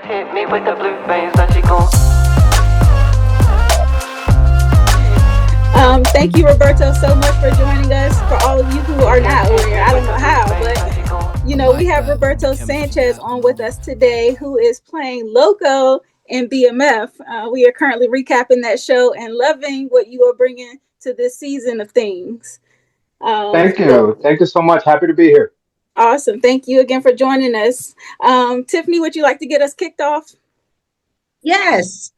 Hit me with the blue face that she gon'. Thank you, Roberto, so much for joining us. For all of you who are not aware, I don't know how, but we have Roberto Sanchez on with us today, who is playing Loco in BMF. We are currently recapping that show and loving what you are bringing to this season of things. Thank you. Thank you so much. Happy to be here. Awesome. Thank you again for joining us. Tiffany, would you like to get us kicked off? Yes.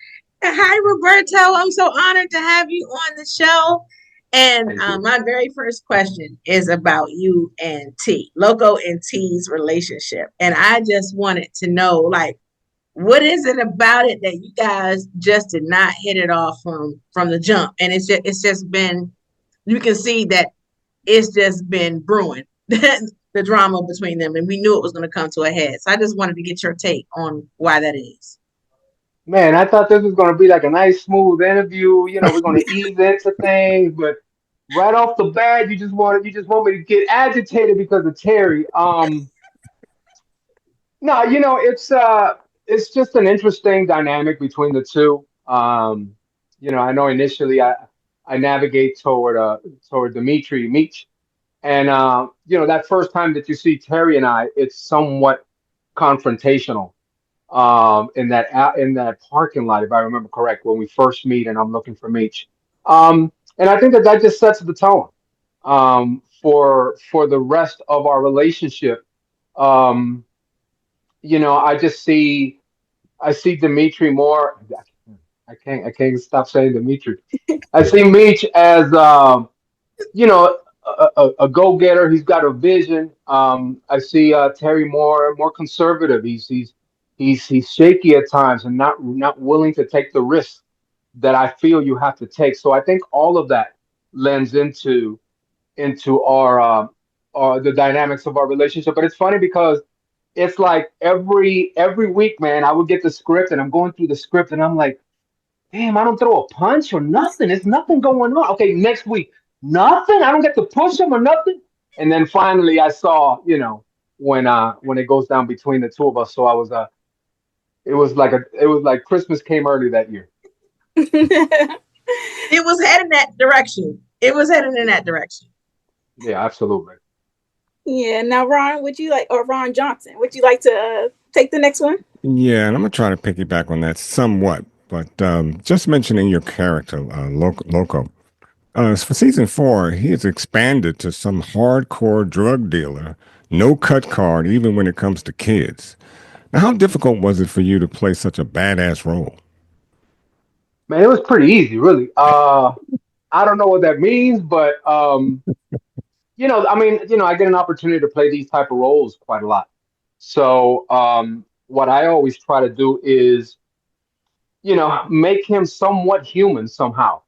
Hi, Roberto. I'm so honored to have you on the show. And my very first question is about you and T, Loco and T's relationship. And I just wanted to know, like, what is it about it that you guys just did not hit it off from the jump? And it's just been, you can see that it's just been brewing, the drama between them, and we knew it was going to come to a head. So I just wanted to get your take on why that is. Man, I thought this was going to be like a nice, smooth interview. You know, we're going to ease into things, but right off the bat, you just want me to get agitated because of Terry. No, it's just an interesting dynamic between the two. I know initially I navigate toward Dimitri Meech, and that first time that you see Terry and I, it's somewhat confrontational. In that parking lot, if I remember correct, when we first meet, and I'm looking for Meech. And I think that just sets the tone for the rest of our relationship. Um, I see Dimitri more. I can't stop saying Dimitri. I see Meech as a go getter. He's got a vision. I see Terry more conservative. He's shaky at times and not willing to take the risks that I feel you have to take. So I think all of that lends into our the dynamics of our relationship. But it's funny because it's like every week, man, I would get the script and I'm going through the script and I'm like, damn, I don't throw a punch or nothing. There's nothing going on. Okay, next week, nothing. I don't get to push him or nothing. And then finally, I saw, when it goes down between the two of us. So it was like Christmas came early that year. It was heading that direction. It was heading in that direction. Yeah, absolutely. Yeah. Now, Ron Johnson, would you like to take the next one? Yeah, and I'm gonna try to piggyback on that somewhat, but just mentioning your character, Loco. For season 4, he has expanded to some hardcore drug dealer, no cut card, even when it comes to kids. Now, how difficult was it for you to play such a badass role? Man, it was pretty easy, really. I don't know what that means, but I get an opportunity to play these type of roles quite a lot. So what I always try to do is, make him somewhat human somehow,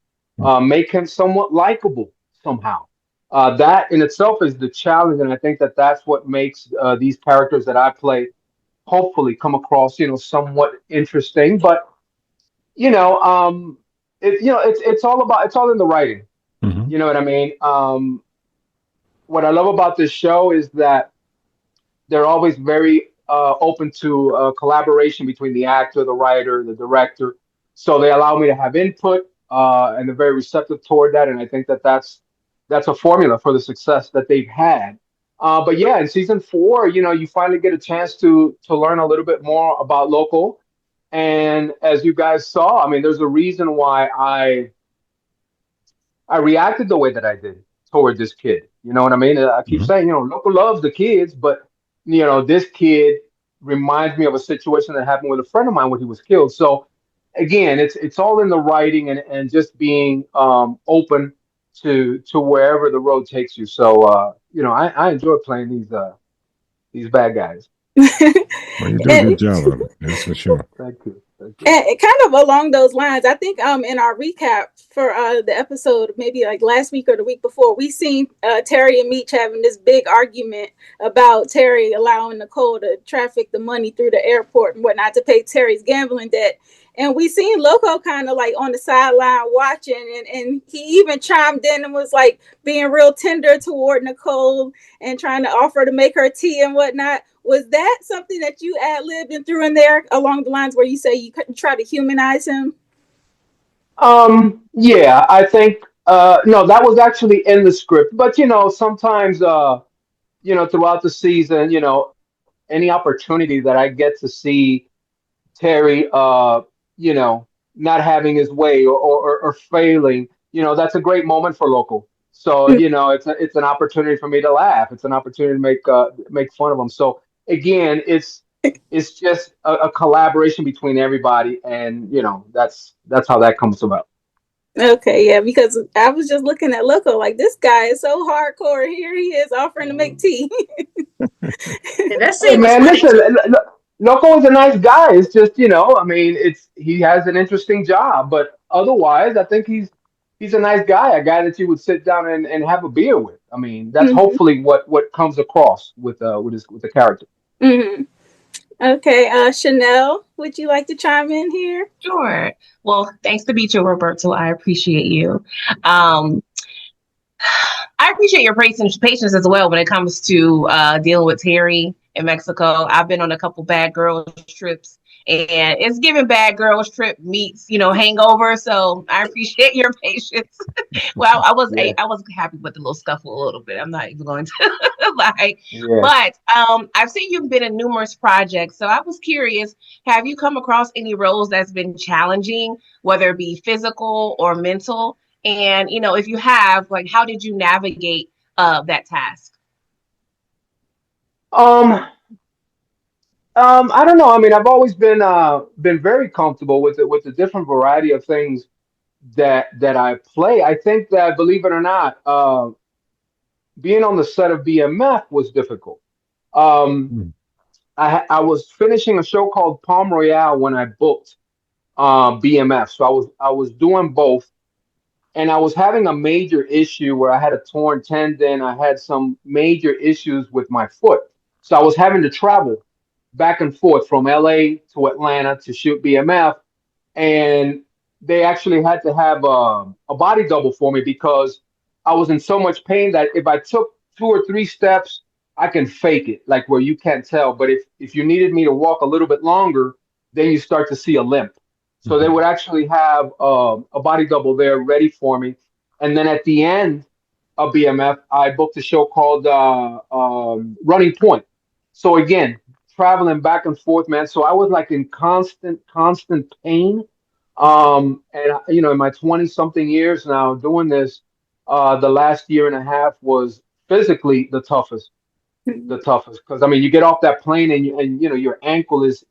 make him somewhat likable somehow. That in itself is the challenge, and I think that that's what makes these characters that I play hopefully come across, somewhat interesting. But it's all in the writing. Hmm. You know what I mean? What I love about this show is that they're always very open to collaboration between the actor, the writer, the director. So they allow me to have input, and they're very receptive toward that. And I think that that's a formula for the success that they've had. But yeah, in season 4, you finally get a chance to learn a little bit more about Local. And as you guys saw, I mean, there's a reason why I reacted the way that I did toward this kid. You know what I mean? I keep Hmm. saying, Local loves the kids, but this kid reminds me of a situation that happened with a friend of mine when he was killed. So again, it's all in the writing and just being open to wherever the road takes you. So I enjoy playing these bad guys. Well, you do a good and, job of it, that's for sure. Thank you. Thank you. and kind of along those lines, I think in our recap for the episode, maybe like last week or the week before, we seen Terry and Meech having this big argument about Terry allowing Nicole to traffic the money through the airport and whatnot to pay Terry's gambling debt. And we seen Loco kind of like on the sideline watching, and he even chimed in and was like being real tender toward Nicole and trying to offer to make her tea and whatnot. Was that something that you ad-libbed and threw in there along the lines where you say you couldn't try to humanize him? Yeah, I think no, that was actually in the script. But sometimes throughout the season, any opportunity that I get to see Terry, not having his way or failing, that's a great moment for Local. So, it's an opportunity for me to laugh. It's an opportunity to make fun of him. So again, it's just a collaboration between everybody, and that's how that comes about. Okay, yeah, because I was just looking at Loco like this guy is so hardcore. Here he is offering to make tea. That Hey scene was man, funny listen, too. Loco is a nice guy. It's just, I mean, he has an interesting job, but otherwise, I think he's a nice guy, a guy that you would sit down and have a beer with. I mean, that's Hmm. hopefully what comes across with the character. Hmm. Okay, Chanelle, would you like to chime in here? Sure. Well, thanks to meet you, Roberto. I appreciate you. Um, I appreciate your patience as well when it comes to dealing with Terry in Mexico. I've been on a couple bad girls trips, and it's giving bad girls trip meets hangover. So I appreciate your patience. Well, Yeah, I was happy with the little scuffle a little bit. I'm not even going to lie, yeah. but I've seen you've been in numerous projects. So I was curious, have you come across any roles that's been challenging, whether it be physical or mental? And if you have, like, how did you navigate that task? Um, I don't know. I mean, I've always been very comfortable with the different variety of things that I play. I think that, believe it or not, being on the set of BMF was difficult. Um, Mm. I was finishing a show called Palm Royale when I booked BMF, so I was doing both, and I was having a major issue where I had a torn tendon. I had some major issues with my foot, so I was having to travel back and forth from LA to Atlanta to shoot BMF, and they actually had to have a body double for me because I was in so much pain that if I took 2 or 3 steps, I can fake it, like where you can't tell. But if you needed me to walk a little bit longer, then you start to see a limp. So they Mhm. would actually have a body double there ready for me. And then at the end of BMF, I booked a show called Running Point. So again, traveling back and forth, man. So I was like in constant pain. And in my 20 something years now doing this, the last year and a half was physically the toughest. Because I mean, you get off that plane and your ankle is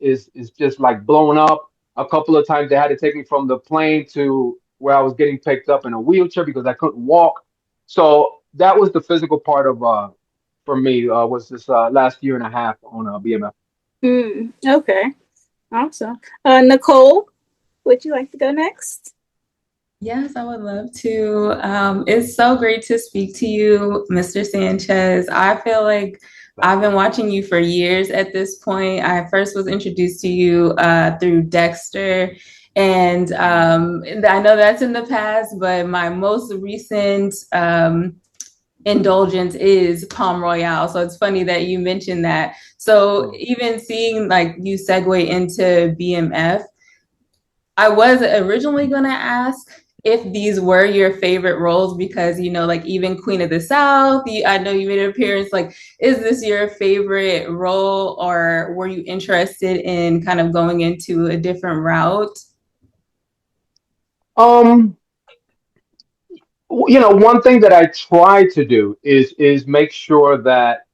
just like blown up. A couple of times they had to take me from the plane to where I was getting picked up in a wheelchair because I couldn't walk. So that was the physical part of for me was this last year and a half on BMF. Okay, awesome. Nicole, would you like to go next? Yes, I would love to. It's so great to speak to you, Mr. Sanchez. I feel like I've been watching you for years at this point. I first was introduced to you through Dexter, and I know that's in the past, but my most recent indulgence is Palm Royale. So it's funny that you mentioned that. So even seeing like you segue into BMF, I was originally going to ask if these were your favorite roles because, like even Queen of the South, I know you made an appearance. Like, is this your favorite role or were you interested in kind of going into a different route? Um, one thing that I try to do is make sure that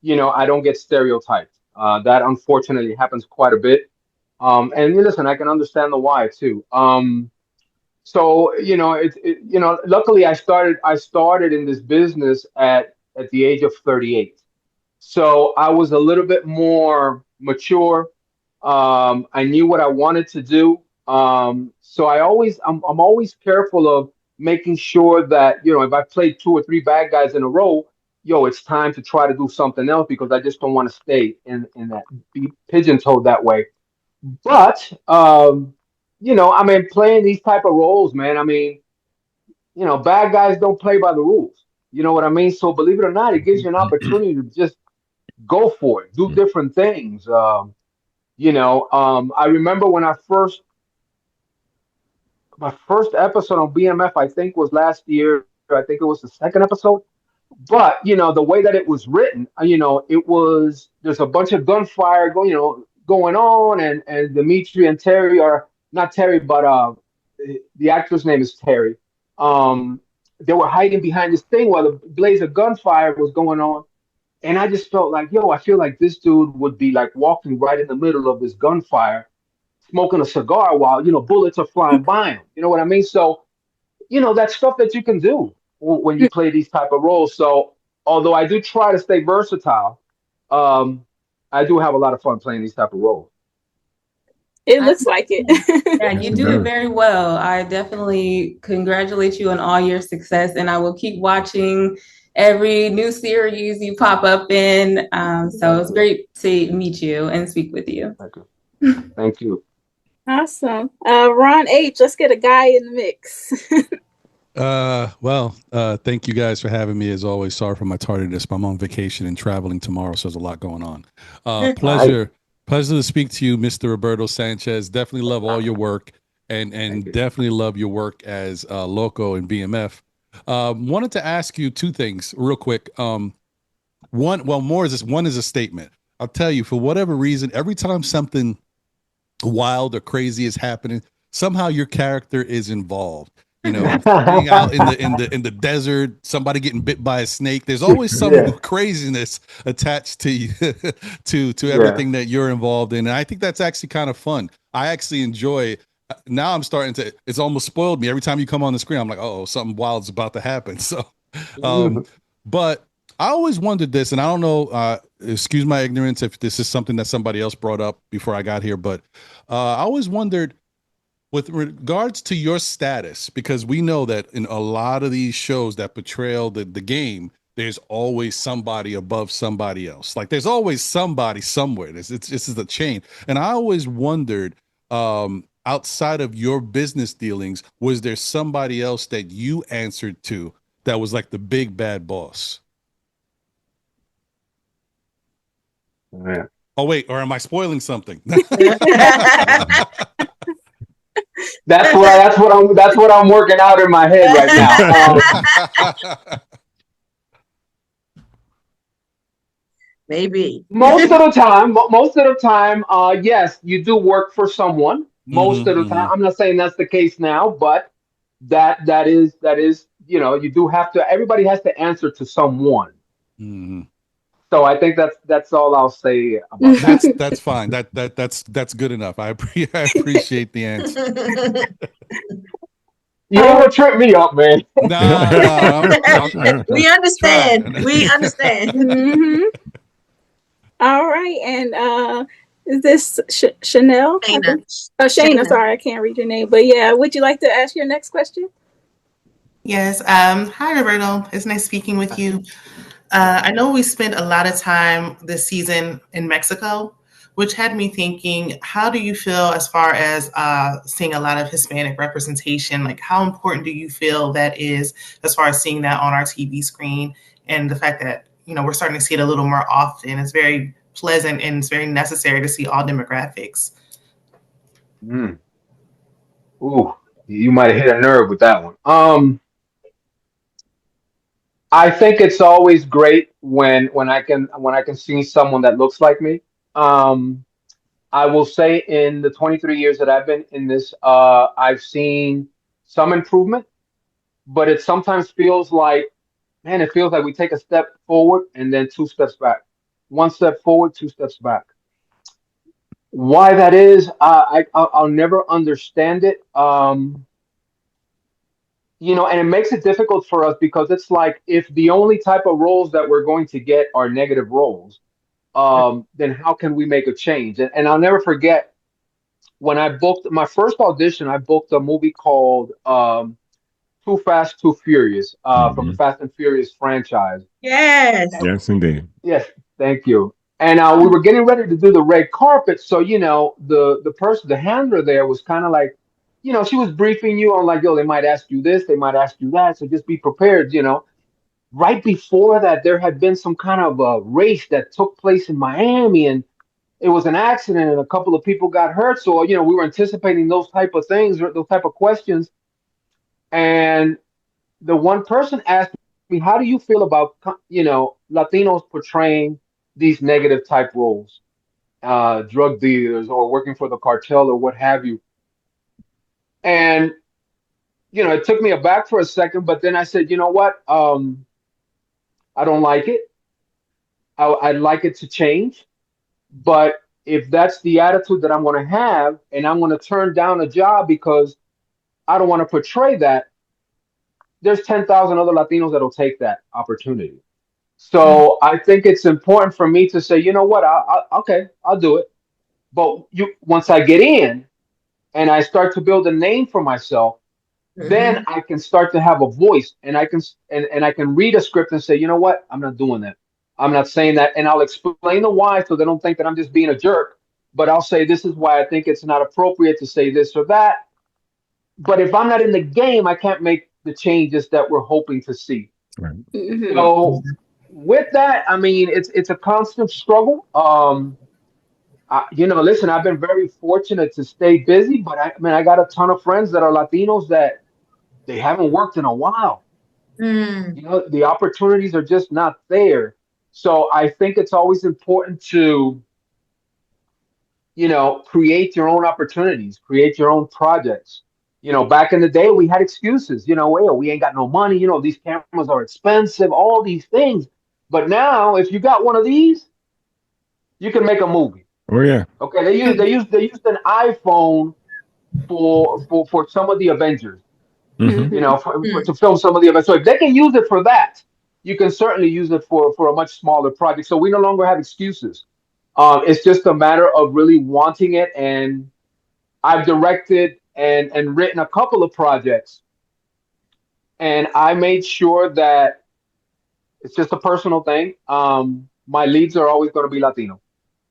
I don't get stereotyped. That unfortunately happens quite a bit. And listen, I can understand the why too. So luckily I started in this business at the age of 38. So I was a little bit more mature. I knew what I wanted to do. So I'm always careful of making sure that, if I play 2 or 3 bad guys in a row, it's time to try to do something else because I just don't want to stay in that, be pigeon-toed that way. But I mean, playing these type of roles, man. I mean, bad guys don't play by the rules. You know what I mean? So believe it or not, it gives you an opportunity to just go for it, do different things. I remember when my first episode on BMF, I think was last year. I think it was the second episode. But the way that it was written, there's a bunch of gunfire going on, and Dimitri and Terry are not Terry, but the actor's name is Terry. They were hiding behind this thing while the blaze of gunfire was going on, and I just felt like, I feel like this dude would be like walking right in the middle of this gunfire, smoking a cigar while bullets are flying by him. You know what I mean? So that's stuff that you can do when you play these type of roles. So although I do try to stay versatile, I do have a lot of fun playing these type of roles. It looks like it. Yeah, you do it very well. I definitely congratulate you on all your success, and I will keep watching every new series you pop up in. So it's great to meet you and speak with you. Thank you. Thank you. Awesome. Ron H, let's get a guy in the mix. Thank you guys for having me. As always, sorry for my tardiness, but I'm on vacation and traveling tomorrow, so there's a lot going on. Pleasure to speak to you, Mr. Roberto Sanchez. Definitely love all your work, and definitely love your work as Loco and BMF. Wanted to ask you two things real quick. One is a statement. I'll tell you, for whatever reason, every time something wild or crazy is happening, somehow your character is involved. Being out in the desert, somebody getting bit by a snake. There's always some craziness attached to you, to everything that you're involved in. And I think that's actually kind of fun. I actually enjoy. Now I'm starting to. It's almost spoiled me. Every time you come on the screen, I'm like, oh, something wild's about to happen. So, but I always wondered this, and I don't know. Excuse my ignorance if this is something that somebody else brought up before I got here, but I always wondered, with regards to your status, because we know that in a lot of these shows that portray the game, there's always somebody above somebody else. Like there's always somebody somewhere. This is a chain. And I always wondered, outside of your business dealings, was there somebody else that you answered to that was like the big bad boss? Yeah. Oh wait, or am I spoiling something? That's what I'm working out in my head right now. Maybe most of the time, yes, you do work for someone. Most of the time, I'm not saying that's the case now, but that is you do have to. Everybody has to answer to someone. Mm-hmm. So I think that's all I'll say about that. That's fine. That's good enough. I appreciate the answer. You don't want to trip me up, man. No, we understand. We understand. Mm-hmm. All right, and is this Chanelle? Shana. Sorry, I can't read your name, but yeah, would you like to ask your next question? Yes. Hi, Roberto. It's nice speaking with you. I know we spent a lot of time this season in Mexico, which had me thinking, how do you feel as far as seeing a lot of Hispanic representation? Like, how important do you feel that is as far as seeing that on our TV screen? And the fact that, we're starting to see it a little more often. It's very pleasant and it's very necessary to see all demographics. Ooh, you might have hit a nerve with that one. I think it's always great when I can see someone that looks like me. I will say in the 23 years that I've been in this, I've seen some improvement, but it sometimes feels like, we take a step forward and then 2 steps back. 1 step forward, 2 steps back. Why that is, I'll never understand it. And it makes it difficult for us because it's like, if the only type of roles that we're going to get are negative roles, then how can we make a change? And I'll never forget when I booked my first audition, I booked a movie called Too Fast, Too Furious from the Fast and Furious franchise. Yes. Yes, indeed. Yes, thank you. And we were getting ready to do the red carpet. So, the person, the handler there was kind of like, she was briefing you on like, yo, they might ask you this, they might ask you that. So just be prepared, right before that, there had been some kind of a race that took place in Miami, and it was an accident, and a couple of people got hurt. So, we were anticipating those type of things, or those type of questions. And the one person asked me, "How do you feel about Latinos portraying these negative type roles, drug dealers or working for the cartel or what have you?" And it took me aback for a second, but then I said, "You know what? I don't like it. I'd like it to change, but if that's the attitude that I'm going to have, and I'm going to turn down a job because I don't want to portray that, there's 10,000 other Latinos that'll take that opportunity." So I think it's important for me to say, you know what, okay, I'll do it. But once I get in and I start to build a name for myself, then I can start to have a voice, and I can read a script and say, you know what, I'm not doing that. I'm not saying that, and I'll explain the why so they don't think that I'm just being a jerk. But I'll say this is why I think it's not appropriate to say this or that. But if I'm not in the game, I can't make the changes that we're hoping to see. Right. So with that, I mean, it's a constant struggle. Listen, I've been very fortunate to stay busy, but I got a ton of friends that are Latinos that they haven't worked in a while. The opportunities are just not there. So I think it's always important to, create your own opportunities, create your own projects. Back in the day, we had excuses. Well, we ain't got no money. These cameras are expensive. All these things. But now, if you got one of these, you can make a movie. Oh yeah. Okay, they used an iPhone for some of the Avengers. To film some of the Avengers. So if they can use it for that, you can certainly use it for a much smaller project. So we no longer have excuses. It's just a matter of really wanting it. And I've directed and written a couple of projects, and I made sure that it's just a personal thing. My leads are always going to be Latino.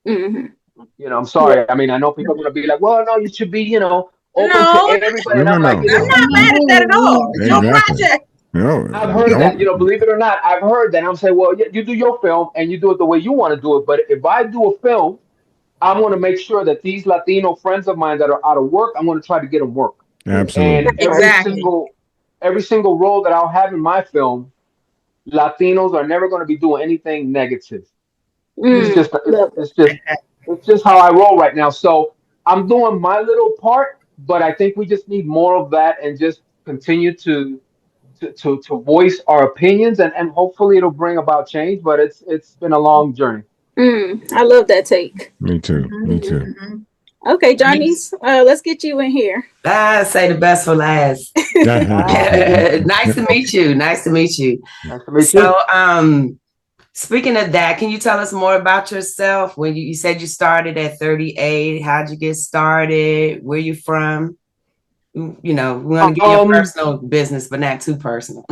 I'm sorry. I mean, I know people are going to be like, "Well, no, you should be, open to everybody." And I'm like, I'm not mad at that at all. It's your project. No, I've heard that, believe it or not, I've heard that. I'm saying, well, you do your film and you do it the way you want to do it. But if I do a film, I'm going to make sure that these Latino friends of mine that are out of work, I'm going to try to get them work. Absolutely. And every single role that I'll have in my film, Latinos are never going to be doing anything negative. It's just how I roll right now. So I'm doing my little part, but I think we just need more of that, and just continue to voice our opinions, and hopefully it'll bring about change. But it's been a long journey. I love that take. Me too. Okay, Jaunice, let's get you in here. I say the best for last. Nice to meet you. Nice to meet you. So, speaking of that, can you tell us more about yourself? When you said you started at 38, how'd you get started? Where you from? We want to get your personal business, but not too personal.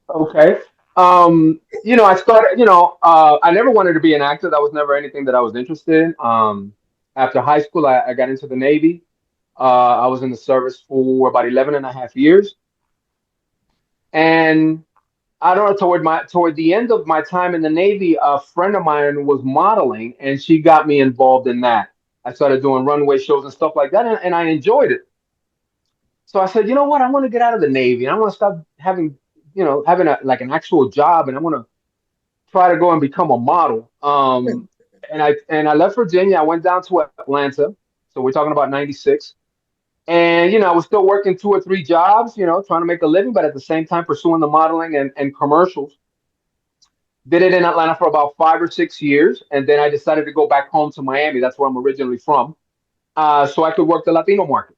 Okay. I started, I never wanted to be an actor. That was never anything that I was interested in. After high school, I got into the Navy. I was in the service for about 11 and a half years. And I don't know, toward the end of my time in the Navy, a friend of mine was modeling, and she got me involved in that. I started doing runway shows and stuff like that, and I enjoyed it. So I said, you know what? I want to get out of the Navy, and I want to start having an actual job, and I want to try to go and become a model. And I left Virginia. I went down to Atlanta. So we're talking about 96. And, I was still working 2 or 3 jobs, trying to make a living, but at the same time pursuing the modeling and commercials. Did it in Atlanta for about 5 or 6 years. And then I decided to go back home to Miami. That's where I'm originally from. So I could work the Latino market.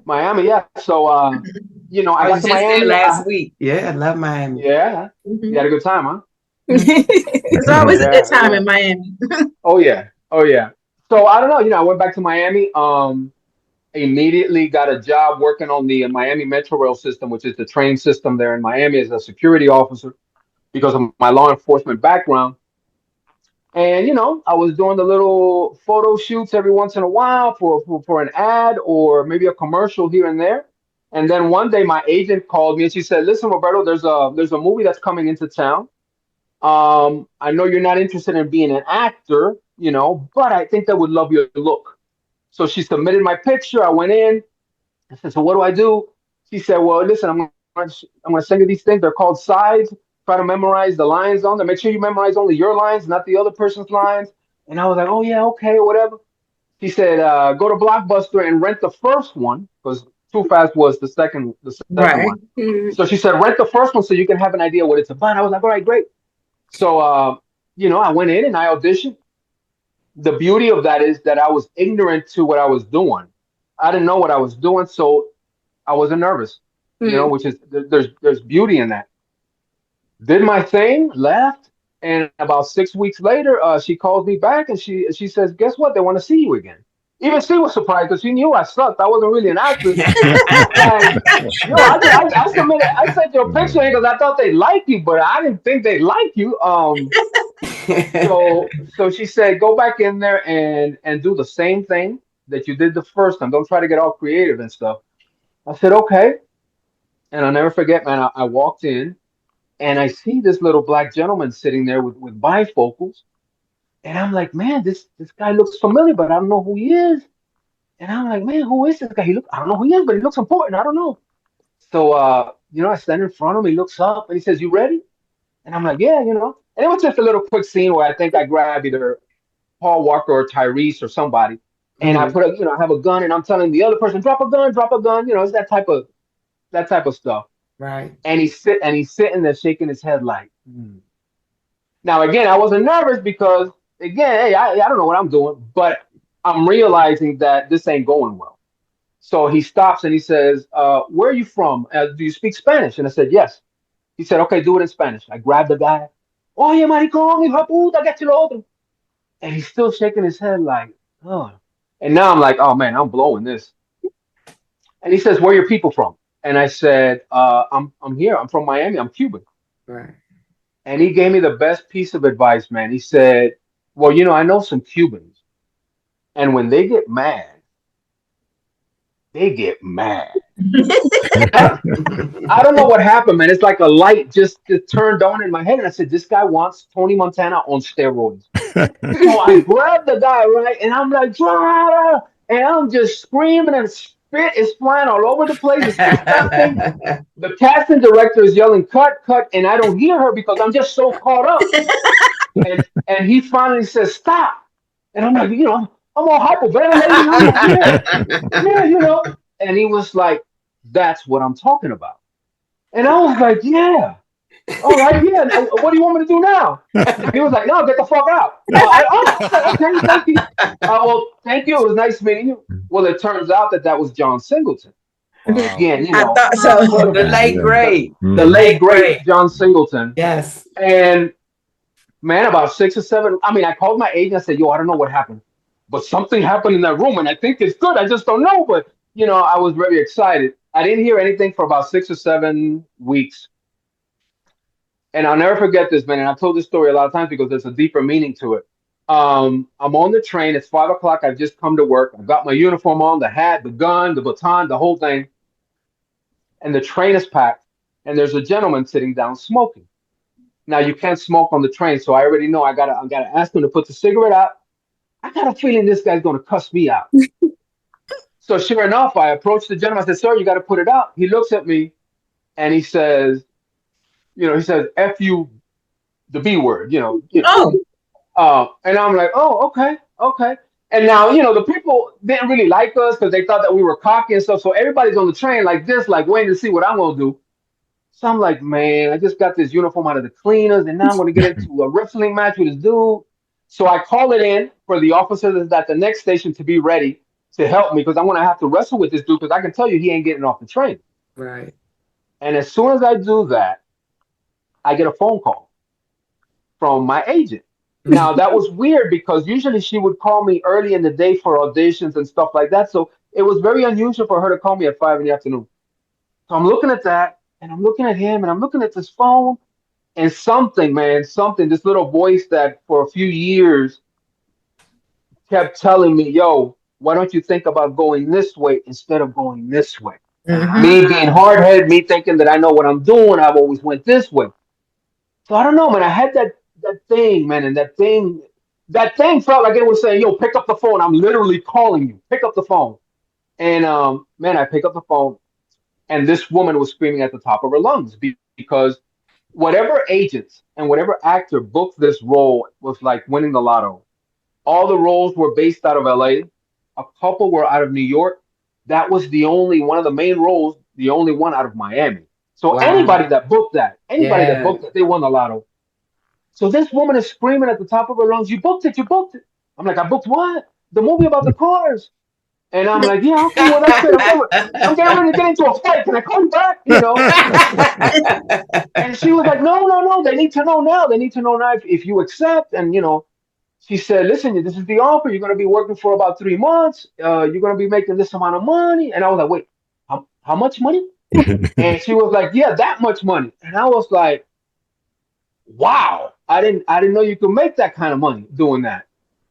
Miami, yeah. So, I got to Miami last week. Yeah, I love Miami. Yeah. You had a good time, huh? It's always a good time in Miami. Oh yeah. So I don't know, I went back to Miami, immediately got a job working on the Miami Metro Rail system, which is the train system there in Miami, as a security officer because of my law enforcement background. And, I was doing the little photo shoots every once in a while for an ad or maybe a commercial here and there. And then one day my agent called me and she said, "Listen, Roberto, there's a movie that's coming into town. I know you're not interested in being an actor, but I think they would love your look." So she submitted my picture. I went in. I said, "So what do I do?" She said, "Well, listen, I'm gonna send you these things. They're called sides. Try to memorize the lines on them. Make sure you memorize only your lines, not the other person's lines." And I was like, "Oh yeah, okay, whatever." He said, "Go to Blockbuster and rent the first one because Too Fast was the second Right. one." So she said, "Rent the first one so you can have an idea what it's about." I was like, "All right, great." So I went in and I auditioned. The beauty of that is that I was ignorant to what I was doing. I didn't know what I was doing, so I wasn't nervous. Which is there's beauty in that. Did my thing, left, and about 6 weeks later, she calls me back and she says, "Guess what? They want to see you again." Even she was surprised because she knew I sucked. I wasn't really an actor. And I submitted. I sent your picture because I thought they liked you, but I didn't think they liked you. So she said, "Go back in there and do the same thing that you did the first time. Don't try to get all creative and stuff." I said, "Okay." And I'll never forget, man. I walked in and I see this little black gentleman sitting there with bifocals, and I'm like, "Man, this guy looks familiar, but I don't know who he is." And I'm like, "Man, who is this guy? I don't know who he is, but he looks important. I don't know." So, I stand in front of him. He looks up and he says, "You ready?" And I'm like, "Yeah." And it was just a little quick scene where I think I grabbed either Paul Walker or Tyrese or somebody, and I I have a gun, and I'm telling the other person, "Drop a gun, drop a gun." It's that type of stuff. Right. And he's sitting there shaking his head like. Now again, I wasn't nervous because again, hey, I don't know what I'm doing, but I'm realizing that this ain't going well. So he stops and he says, "Where are you from? Do you speak Spanish?" And I said, "Yes." He said, "Okay, do it in Spanish." I grabbed the guy. "Oye, maricón, hijo de puta, que esto y lo otro." And he's still shaking his head like, "Oh." And now I'm like, "Oh man, I'm blowing this." And he says, "Where are your people from?" And I said, I'm here. I'm from Miami. I'm Cuban." Right. And he gave me the best piece of advice, man. He said, "Well, I know some Cubans, and when they get mad, they get mad." I don't know what happened, man. It's like a light just turned on in my head, and I said, "This guy wants Tony Montana on steroids." So I grabbed the guy, right, and I'm like, "Drah!" And I'm just screaming, and spit is flying all over the place. It's disgusting. The casting director is yelling, "Cut, cut," and I don't hear her because I'm just so caught up. And he finally says, "Stop." And I'm like, I'm all hyper, but lady, I'm like, yeah. And he was like, "That's what I'm talking about." And I was like, "Yeah, all right, yeah. Now, what do you want me to do now?" And he was like, "No, get the fuck out." Okay, thank you. Well, thank you. It was nice meeting you. Well, it turns out that was John Singleton. Wow. Again, I thought so. The late great. the late great John Singleton. Yes. And man, about 6 or 7. I mean, I called my agent. I said, "Yo, I don't know what happened, but something happened in that room, and I think it's good. I just don't know." But I was very excited. I didn't hear anything for about 6 or 7 weeks, and I'll never forget this, man. And I've told this story a lot of times because there's a deeper meaning to it. I'm on the train. It's 5 o'clock. I've just come to work. I've got my uniform on, the hat, the gun, the baton, the whole thing. And the train is packed, and there's a gentleman sitting down smoking. Now you can't smoke on the train, so I already know I gotta ask him to put the cigarette out. I got a feeling this guy's gonna cuss me out. So sure enough, I approached the gentleman. I said, "Sir, you got to put it out." He looks at me and he says, "F you, the B word," and I'm like, "Oh, okay, okay." And now, the people didn't really like us because they thought that we were cocky and stuff. So everybody's on the train like this, like waiting to see what I'm gonna do. So I'm like, "Man, I just got this uniform out of the cleaners, and now I'm going to get into a wrestling match with this dude." So I call it in for the officers at the next station to be ready to help me because I'm going to have to wrestle with this dude because I can tell you he ain't getting off the train. Right. And as soon as I do that, I get a phone call from my agent. Now, that was weird because usually she would call me early in the day for auditions and stuff like that. So it was very unusual for her to call me at 5 in the afternoon. So I'm looking at that. And I'm looking at him and I'm looking at this phone and something, this little voice that for a few years kept telling me, "Yo, why don't you think about going this way instead of going this way?" Me being hard headed, me thinking that I know what I'm doing. I've always went this way. So I don't know, man. I had that thing, man, and that thing felt like it was saying, "Yo, pick up the phone. I'm literally calling you. Pick up the phone." And man, I pick up the phone, and this woman was screaming at the top of her lungs because whatever agents and whatever actor booked this role was like winning the lotto. All the roles were based out of LA. A couple were out of New York. That was the only one of the main roles, the only one out of Miami. So anybody that booked that, they won the lotto. So this woman is screaming at the top of her lungs, "You booked it, you booked it." I'm like, "I booked what?" "The movie about the cars." And I'm like, "Yeah, okay, well, that's it. I'm getting ready to get into a fight. Can I call you back?" And she was like, "No, no, no. They need to know now. They need to know now if you accept." And, she said, "Listen, this is the offer. You're going to be working for about 3 months. You're going to be making this amount of money." And I was like, "Wait, how much money?" And she was like, "Yeah, that much money." And I was like, "Wow, I didn't know you could make that kind of money doing that."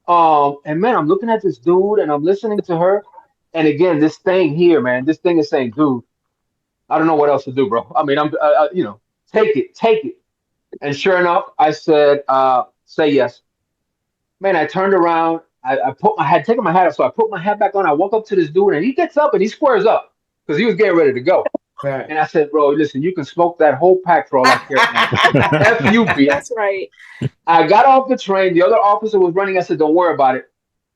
And man, I'm looking at this dude and I'm listening to her. And again, this thing here, man, this thing is saying, "Dude, I don't know what else to do, bro. I mean, take it." And sure enough, I said, "Say yes." Man, I turned around. I had taken my hat off, so I put my hat back on. I walk up to this dude, and he gets up and he squares up because he was getting ready to go. Right. And I said, "Bro, listen, you can smoke that whole pack for all I care, man. F you, B." That's right. I got off the train. The other officer was running. I said, "Don't worry about it."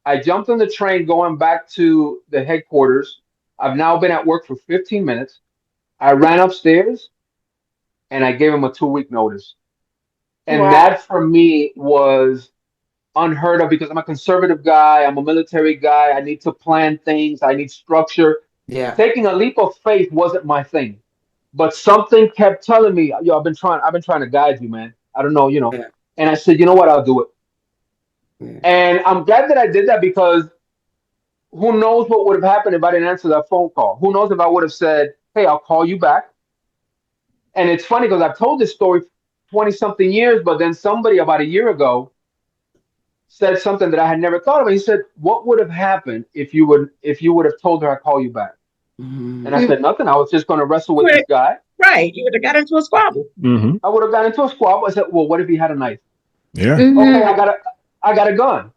I jumped on the train going back to the headquarters. I've now been at work for 15 minutes. I ran upstairs and I gave him a 2-week notice. And that for me was unheard of because I'm a conservative guy. I'm a military guy. I need to plan things. I need structure. Yeah. Taking a leap of faith wasn't my thing. But something kept telling me, "Yo, I've been trying to guide you, man. I don't know. Yeah. And I said, "You know what? I'll do it." Yeah. And I'm glad that I did that because who knows what would have happened if I didn't answer that phone call? Who knows if I would have said, "Hey, I'll call you back." And it's funny because I've told this story 20 something years, but then somebody about a year ago said something that I had never thought of. He said, "What would have happened if you would have told her I'd call you back?" And I said, "Nothing. I was just going to wrestle with this guy." Right. You would have got into a squabble. I would have got into a squabble. I said, "Well, what if he had a knife?" Yeah. Okay, I got a gun.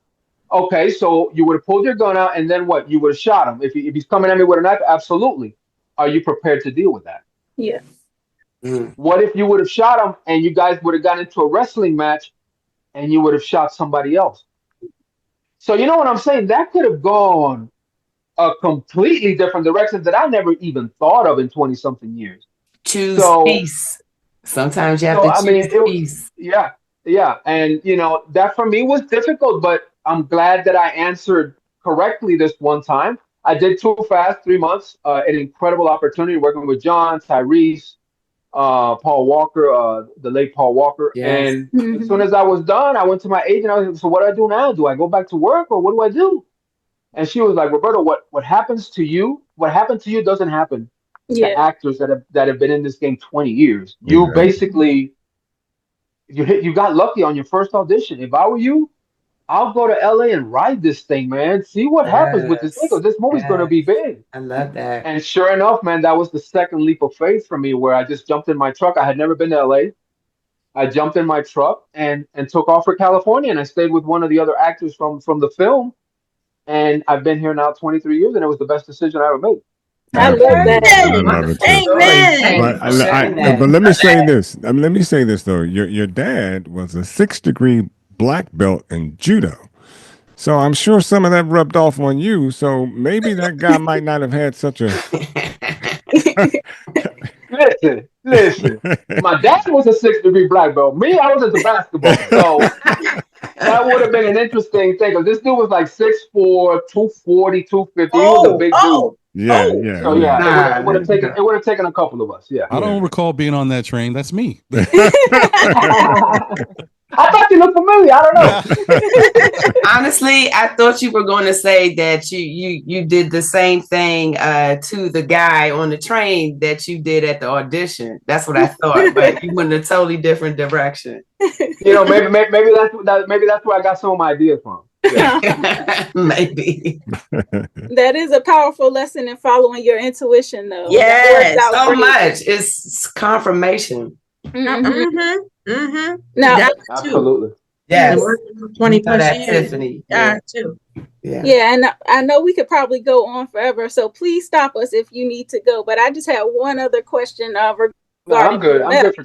Okay, so you would have pulled your gun out, and then what? You would have shot him. If he's coming at me with a knife, absolutely. Are you prepared to deal with that? Yeah. What if you would have shot him, and you guys would have gotten into a wrestling match, and you would have shot somebody else? So you know what I'm saying? That could have gone a completely different direction that I never even thought of in 20 something years. Choose peace. Sometimes you have to choose peace. Yeah. And, that for me was difficult, but I'm glad that I answered correctly this one time. I did too fast, 3 months, an incredible opportunity working with John, Tyrese, Paul Walker, the late Paul Walker. Yes. And as soon as I was done, I went to my agent. I was like, "So what do I do now? Do I go back to work or what do I do?" And she was like, "Roberto, what happens to you? What happened to you doesn't happen to actors that have been in this game 20 years. You basically you got lucky on your first audition. If I were you, I'll go to LA and ride this thing, man. See what happens with this thing. 'Cause this movie's going to be big." I love that. And sure enough, man, that was the second leap of faith for me where I just jumped in my truck. I had never been to LA. I jumped in my truck and took off for California, and I stayed with one of the other actors from the film. And I've been here now 23 years, and it was the best decision I ever made. I love that. I love it too. Amen. But let me say this. Let me say this though. Your dad was a 6th-degree black belt in judo, so I'm sure some of that rubbed off on you. So maybe that guy might not have had such a. Listen. My dad was a 6th-degree black belt. Me, I was into basketball, so that would have been an interesting thing. Because this dude was like 6'4", 240, 250. He was a big dude. Yeah. So it would have taken a couple of us. Yeah. I don't recall being on that train. That's me. I thought you looked familiar. I don't know. Honestly, I thought you were going to say that you did the same thing to the guy on the train that you did at the audition. That's what I thought, but you went in a totally different direction. Maybe that's where I got some of my ideas from. Maybe. That is a powerful lesson in following your intuition, though. Yes. That works out So great. much. It's confirmation. Now, Absolutely. Yes. 20 You know plus that, years. Tiffany. Yeah, too. Yeah, and I know we could probably go on forever, so please stop us if you need to go. But I just had one other question regarding. No, I'm good. I'm good for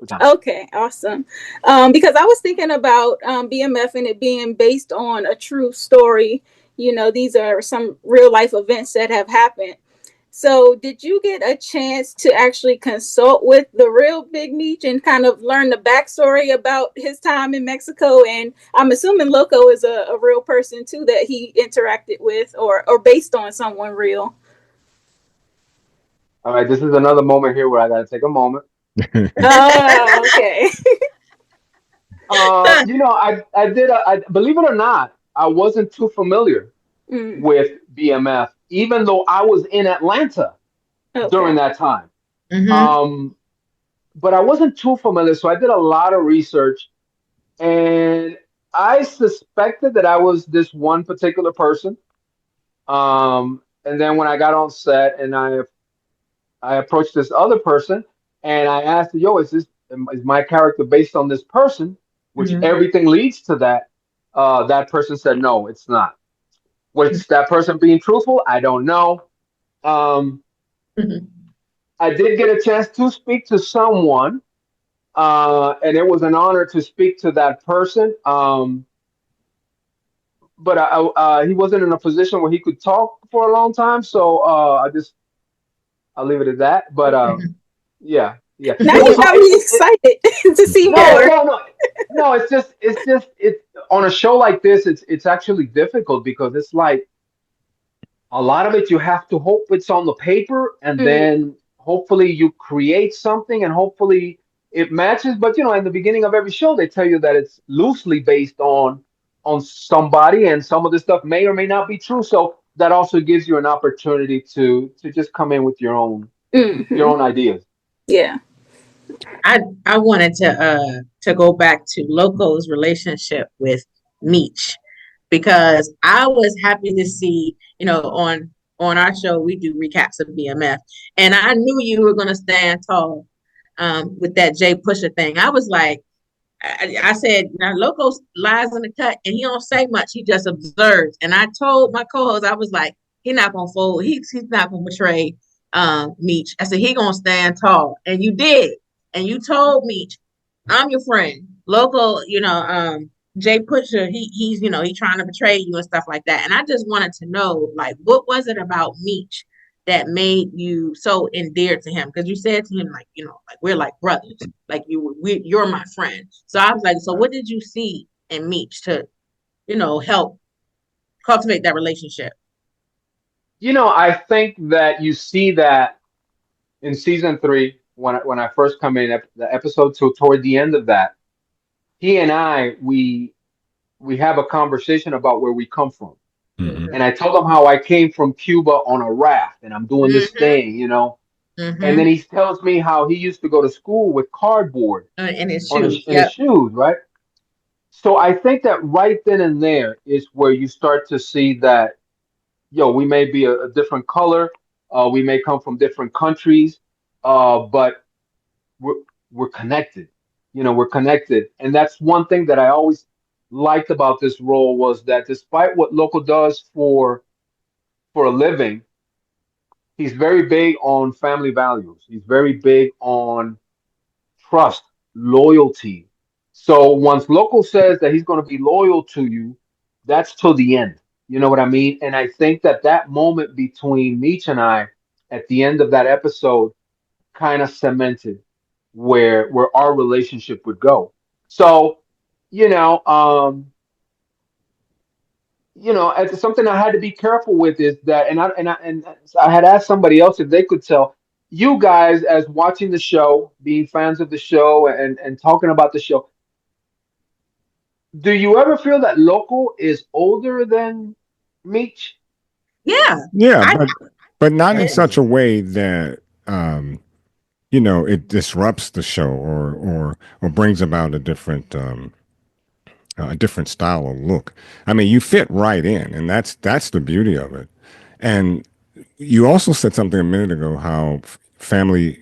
time. Okay, awesome. Because I was thinking about BMF and it being based on a true story. You know, these are some real life events that have happened. So did you get a chance to actually consult with the real Big Meech and kind of learn the backstory about his time in Mexico? And I'm assuming Loco is a real person too that he interacted with or based on someone real. All right, this is another moment here where I got to take a moment. Oh, okay. You know, I did. I believe it or not, I wasn't too familiar with BMF, even though I was in Atlanta during that time. But I wasn't too familiar, so I did a lot of research, and I suspected that I was this one particular person. And then when I got on set, and I approached this other person, and I asked, "Yo, is my character based on this person?" Which everything leads to that. That person said, "No, it's not." Was that person being truthful? I don't know. I did get a chance to speak to someone, and it was an honor to speak to that person. But he wasn't in a position where he could talk for a long time, so I'll leave it at that. But yeah. Now you got me excited to see more. No. It's on a show like this. It's actually difficult because it's like a lot of it you have to hope it's on the paper, and then hopefully you create something, and hopefully it matches. But you know, in the beginning of every show, they tell you that it's loosely based on somebody, and some of the stuff may or may not be true. So that also gives you an opportunity to just come in with your own ideas. Yeah. I wanted to go back to Loco's relationship with Meech, because I was happy to see, you know, on our show we do recaps of BMF, and I knew you were going to stand tall with that Jay Pusher thing. I was like, I said, now Loco lies in the cut and he don't say much. He just observes. And I told my co-host, I was like, he's not gonna fold. He's not gonna betray Meech. I said he gonna stand tall, and you did. And you told Meech, I'm your friend. Loco, you know, Jay Pusher, he's you know he's trying to betray you and stuff like that. And I just wanted to know, like, what was it about Meech that made you so endeared to him? Because you said to him, like, you know, like we're like brothers, like you're my friend. So I was like, so what did you see in Meech to, you know, help cultivate that relationship? You know, I think that you see that in season 3 when I first come in, the episode 2, toward the end of that, he and we have a conversation about where we come from. And I told him how I came from Cuba on a raft and I'm doing this thing, you know. And then he tells me how he used to go to school with cardboard in his shoes. shoes. His shoes, right? So I think that right then and there is where you start to see that, yo, we may be a different color, we may come from different countries, but we're connected. You know, we're connected. And that's one thing that I always liked about this role, was that despite what Loco does for a living, he's very big on family values. He's very big on trust, loyalty. So once Loco says that he's going to be loyal to you, that's till the end. You know what I mean? And I think that that moment between Meech and I at the end of that episode kind of cemented where our relationship would go. So, you know, it's something I had to be careful with is that, and I had asked somebody else if they could tell you guys, as watching the show, being fans of the show, and talking about the show. Do you ever feel that Loco is older than Meech? Yeah. Yeah, but not in such a way that you know, it disrupts the show or brings about a different a different style of look. I mean, you fit right in, and that's the beauty of it. And you also said something a minute ago how family,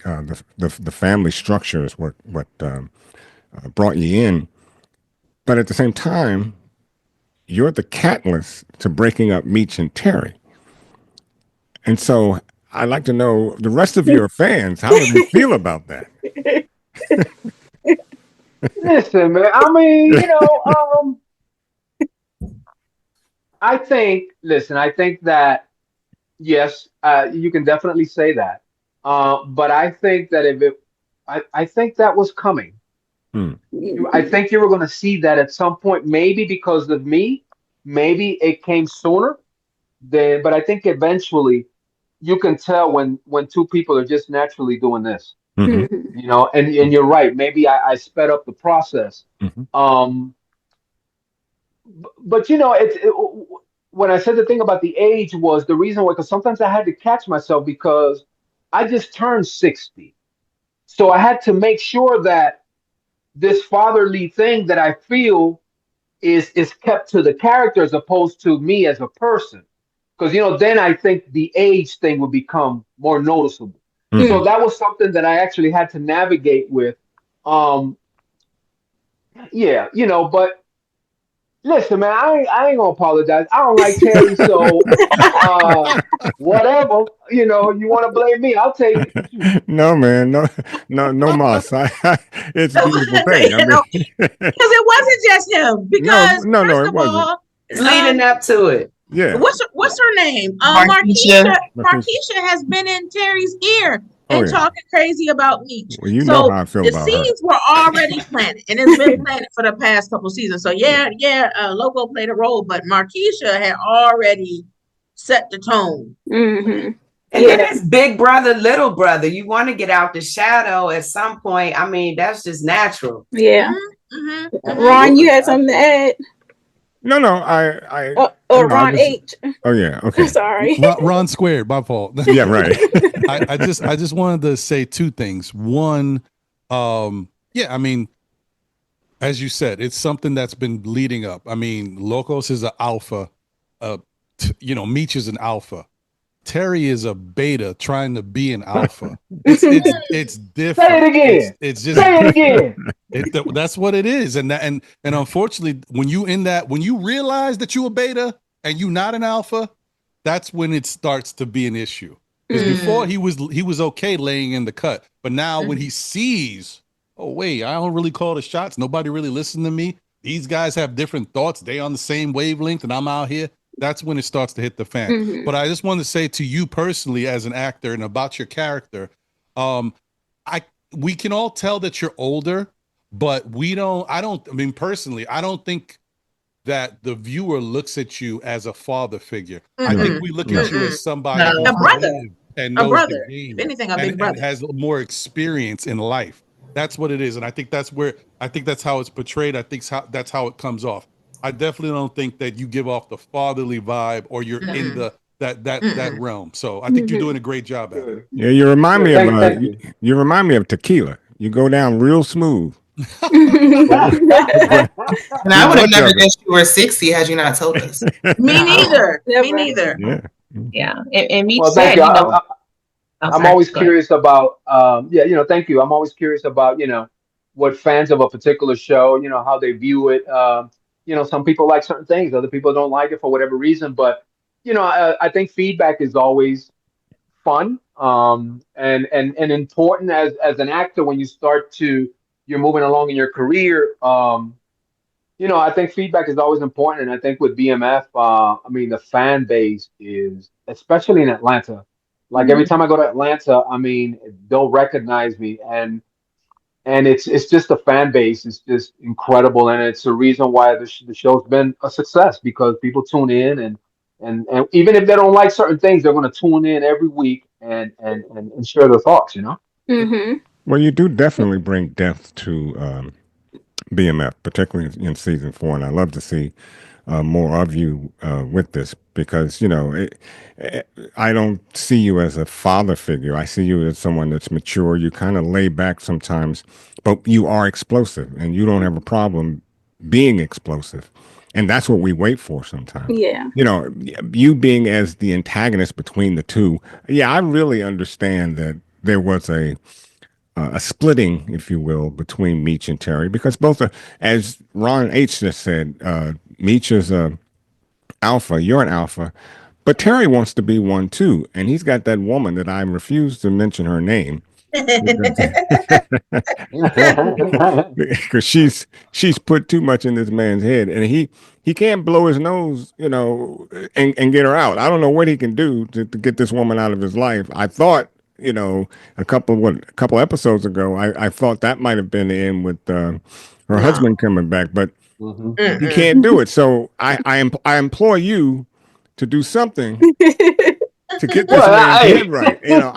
the family structure is what brought you in, but at the same time, you're the catalyst to breaking up Meech and Terry. And so I'd like to know the rest of your fans, how do they feel about that? Listen, man. I mean, I think that yes, you can definitely say that. But I think that I think that was coming. Hmm. I think you were going to see that at some point, maybe because of me, maybe it came sooner. But I think eventually you can tell when two people are just naturally doing this. Mhm. And you're right. Maybe I sped up the process. Mhm. But when I said the thing about the age was the reason why, because sometimes I had to catch myself because I just turned 60. So I had to make sure that this fatherly thing that I feel is kept to the character as opposed to me as a person. Because then I think the age thing would become more noticeable. Mhm. So that was something that I actually had to navigate with. Yeah, but listen, man, I ain't gonna apologize. I don't like Terry, so whatever. You want to blame me? I'll take it. No, man, no moss. It's a beautiful thing. I mean, Because it wasn't just him. Because no, first it of wasn't. all, Leading up to it. Yeah. what's her name? Markeisha. Markeisha has been in Terry's ear Oh, and yeah. talking crazy about Meech. Well, you know So how I feel the about her. seeds were already planted, and it's been planted for the past couple seasons. So yeah, Loco played a role, but Markeisha had already set the tone. Mm-hmm. And then it's big brother, little brother. You want to get out the shadow at some point. I mean, that's just natural. Yeah. Mm-hmm. Ron, you had something to add? No, I or Ron H. Oh yeah, okay. Sorry. Ron squared, my fault. Yeah, right. I just wanted to say two things. One, yeah, I mean, as you said, it's something that's been leading up. I mean, Locos is an alpha. Meech is an alpha. Terry is a beta trying to be an alpha. It's different. Say it again. It's just say it again. That's what it is. And unfortunately, when you realize that you a beta and you not an alpha, that's when it starts to be an issue. Because before he was okay laying in the cut, but now when he sees, oh wait, I don't really call the shots. Nobody really listened to me. These guys have different thoughts. They on the same wavelength, and I'm out here. That's when it starts to hit the fan. Mm-hmm. But I just want to say to you personally as an actor and about your character, we can all tell that you're older, but I mean, personally, I don't think that the viewer looks at you as a father figure. I think we look at you as somebody who's a brother. And A knows brother. the game If anything, a big and brother. has more experience in life. That's what it is. And I think that's how it's portrayed. I think that's how it comes off. I definitely don't think that you give off the fatherly vibe or you're in that realm. So I think you're doing a great job at it. Yeah, you remind me Thank you. you remind me of tequila. You go down real smooth. And I would have never guessed you were 60 had you not told us. Me neither. Me Never. neither. Yeah. Yeah. And Meech Well, said, thank you. I'm I'm sorry, always go ahead. curious about thank you. I'm always curious about what fans of a particular show, how they view it. Some people like certain things, other people don't like it for whatever reason. But I think feedback is always fun, and important as an actor when you're moving along in your career. I think feedback is always important, and I think with BMF, I mean the fan base is, especially in Atlanta. Like every time I go to Atlanta, I mean they'll recognize me, and it's just the fan base is just incredible, and it's the reason why the show's been a success because people tune in, and even if they don't like certain things, they're going to tune in every week and share their thoughts. Mm-hmm. Well, you do definitely bring depth to BMF, particularly in season 4, and I love to see more of you with this because I don't see you as a father figure. I see you as someone that's mature. You kind of lay back sometimes, but you are explosive, and you don't have a problem being explosive. And that's what we wait for sometimes. Yeah. You know, you being as the antagonist between the two. Yeah, I really understand that there was a splitting, if you will, between Meech and Terry, because both are, as Ron H just said, Meech is a alpha, you're an alpha, but Terry wants to be one too, and he's got that woman that I refuse to mention her name because she's put too much in this man's head, and he can't blow his nose, you know, and get her out. I don't know what he can do to get this woman out of his life. I thought, you know, a couple episodes ago, I thought that might have been the end with her husband coming back, but he can't do it. So I implore you to do something to get this man's head right. You know,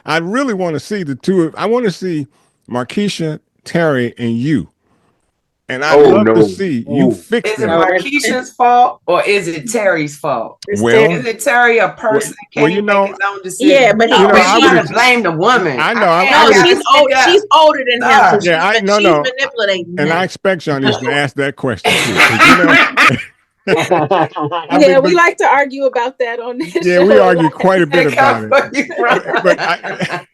I really want to see the two. I want to see Markeisha, Terry, and you. And I'd love to see you fix it. Is it that. Markeisha's fault or is it Terry's fault? Well, is it Terry a person? Well, you know, make his own decision? Yeah, but he, I want to blame the woman. I know. She's older than him. So yeah, she's manipulating and him. I expect Jaunice to ask that question too. Yeah, we like to argue about that on this show. Yeah, we argue quite a bit about it.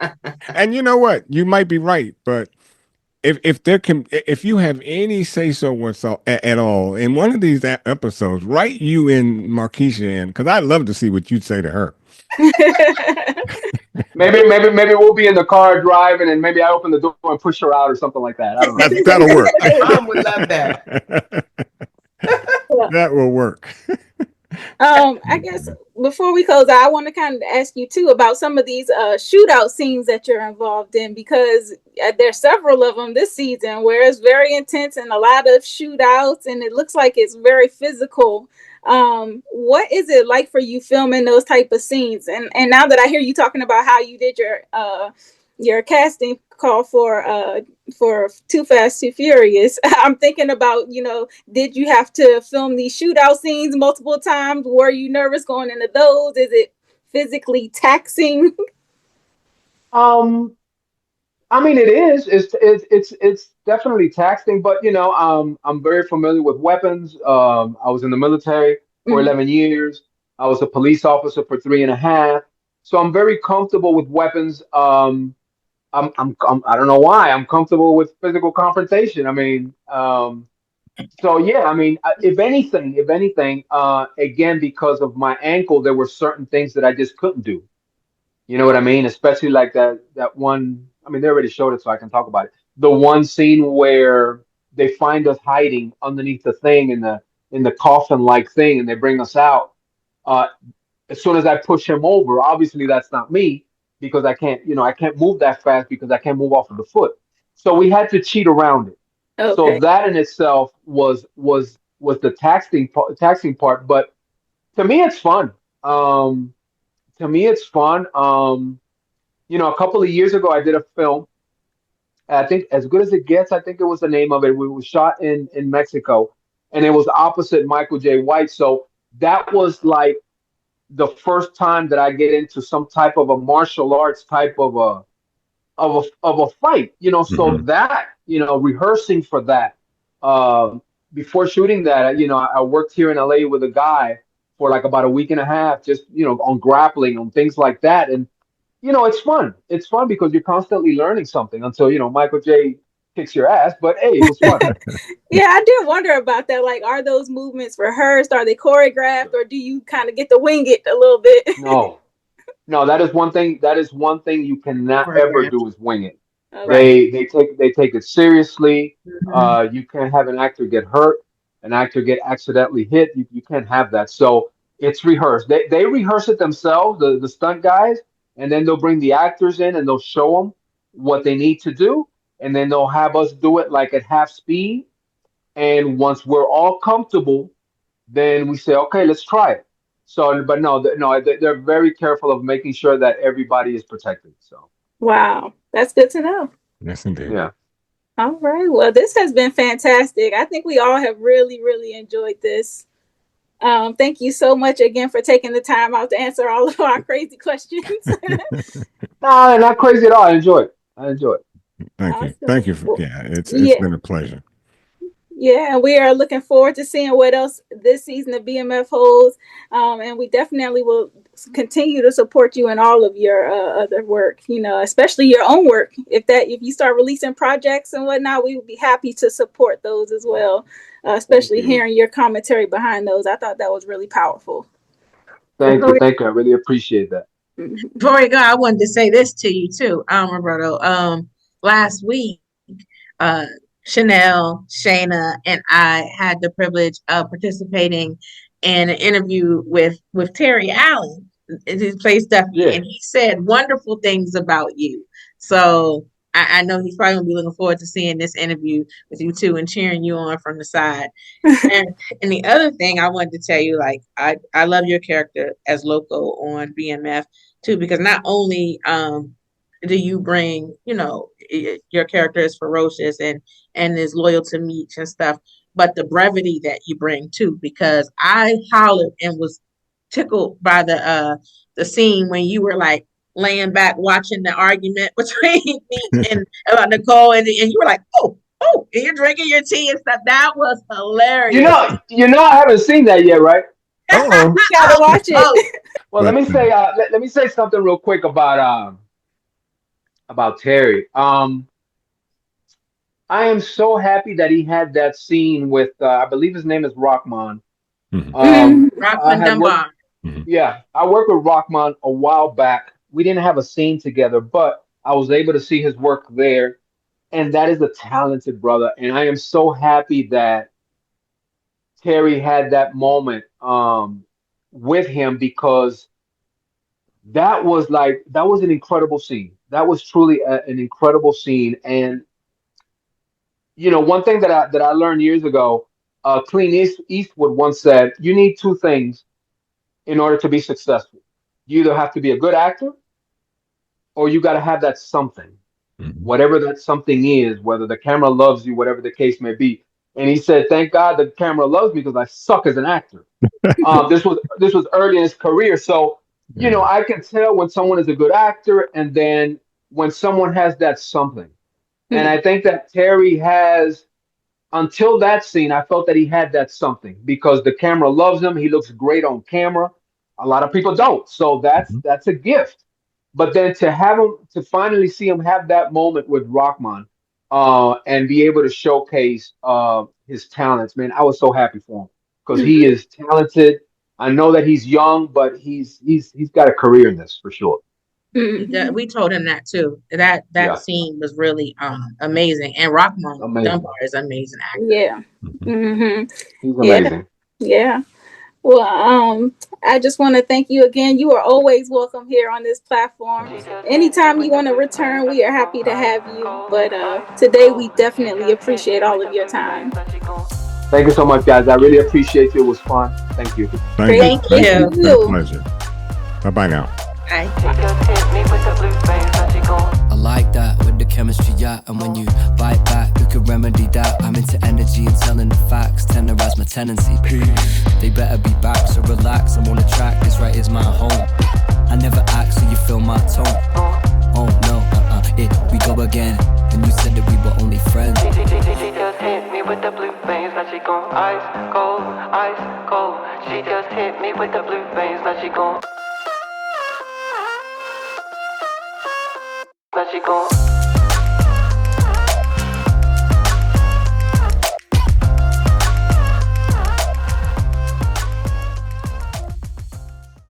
And you know what? You might be right, but if you have any say so at all in one of these episodes, write you in Markeisha in, because I'd love to see what you'd say to her. maybe we'll be in the car driving, and maybe I open the door and push her out or something like that. I don't know. That'll work. Mom would love that. That will work. I guess before we close, I want to kind of ask you too about some of these shootout scenes that you're involved in, because there's several of them this season where it's very intense and a lot of shootouts, and it looks like it's very physical. What is it like for you filming those type of scenes? And now that I hear you talking about how you did your casting call for Too Fast, Too Furious, I'm thinking about, you know, did you have to film these shootout scenes multiple times? Were you nervous going into those? Is it physically taxing? I mean, it is. It's definitely taxing, but you know, I'm very familiar with weapons. I was in the military for 11 years. I was a police officer for 3.5. So I'm very comfortable with weapons. I don't know why I'm comfortable with physical confrontation. I mean, so yeah, I mean, if anything, again, because of my ankle, there were certain things that I just couldn't do. You know what I mean? Especially like that one. I mean, they already showed it, so I can talk about it. The one scene where they find us hiding underneath the thing in the coffin-like thing, and they bring us out. As soon as I push him over, obviously that's not me, because I can't move that fast because I can't move off of the foot. So we had to cheat around it. Okay. So that in itself was the taxing part. But to me, it's fun. You know, a couple of years ago, I did a film. I think As Good as It Gets, I think it was the name of it. We was shot in Mexico, and it was opposite Michael J. White. So that was like the first time that I get into some type of a martial arts type of a fight. You know, so that, you know, rehearsing for that before shooting that, you know, I worked here in LA with a guy for like about a week and a half, just, you know, on grappling, on things like that. And, you know, it's fun. It's fun because you're constantly learning something until, you know, Michael J. kicks your ass. But hey, it was fun. Yeah, I did wonder about that. Like, are those movements rehearsed? Are they choreographed? Or do you kind of get to wing it a little bit? No, that is one thing. That is one thing you cannot ever do, is wing it. Okay. They take it seriously. You can't have an actor get hurt, an actor get accidentally hit. You can't have that. So it's rehearsed. They rehearse it themselves, the stunt guys, and then they'll bring the actors in and they'll show them what they need to do, and then they'll have us do it like at half speed. And once we're all comfortable, then we say, okay, let's try it. So, but no, they're very careful of making sure that everybody is protected. So, wow, that's good to know. Yes, indeed. Yeah. All right. Well, this has been fantastic. I think we all have really, really enjoyed this. Thank you so much again for taking the time out to answer all of our crazy questions. No, not crazy at all. I enjoy it. Thank you. Thank you. It's been a pleasure. Yeah, we are looking forward to seeing what else this season of BMF holds, and we definitely will continue to support you in all of your other work. You know, especially your own work. If you start releasing projects and whatnot, we would be happy to support those as well. Especially hearing your commentary behind those, I thought that was really powerful. Thank you. I really appreciate that. Before we go, I wanted to say this to you too, Roberto. Last week, Chanelle, Shana, and I had the privilege of participating in an interview with Terry Allen, who plays Duffy, and he said wonderful things about you. So I know he's probably gonna be looking forward to seeing this interview with you too and cheering you on from the side. and the other thing I wanted to tell you, like I love your character as Loco on BMF too, because not only do you bring, your character is ferocious and is loyal to Meech and stuff, but the brevity that you bring too, because I hollered and was tickled by the scene when you were like laying back watching the argument between Meech and Nicole, and you were like, oh, and you're drinking your tea and stuff. That was hilarious. You know, I haven't seen that yet, right? You gotta watch it. Well, let me say something real quick about Terry. I am so happy that he had that scene with I believe his name is Rockman. Rockman Dunbar. Yeah, I worked with Rockman a while back. We didn't have a scene together, but I was able to see his work there. And that is a talented brother. And I am so happy that Terry had that moment with him, because that was an incredible scene. That was truly an incredible scene. And one thing that I learned years ago, Clint Eastwood once said, you need two things in order to be successful. You either have to be a good actor, or you got to have that something, whatever that something is, whether the camera loves you, whatever the case may be. And he said, thank God the camera loves me because I suck as an actor. This was early in his career. So, I can tell when someone is a good actor and then when someone has that something. And I think that Terry has, until that scene, I felt that he had that something because the camera loves him. He looks great on camera. A lot of people don't. So that's a gift. But then to finally see him have that moment with Rockman and be able to showcase his talents, man, I was so happy for him because he is talented. I know that he's young, but he's got a career in this for sure. We told him that too. That scene was really amazing, and Rockman Dunbar is an amazing actor. Yeah, he's amazing. Yeah. Well, I just want to thank you again. You are always welcome here on this platform. Anytime you want to return, we are happy to have you. But today, we definitely appreciate all of your time. Thank you so much, guys. I really appreciate you. It was fun. Thank you. Thank you. It's a pleasure. Bye-bye now. Bye. I like that with the chemistry, yeah. And when you bite back, you can remedy that. I'm into energy and telling the facts. Tenderize my tendency. They better be back, so relax. I'm on the track, this right is my home. I never act, so you feel my tone. Oh no, we go again. And you said that we were only friends. She just hit me with the blue veins, now she gone ice cold, ice cold. She just hit me with the blue veins, now she gone. Now she gone.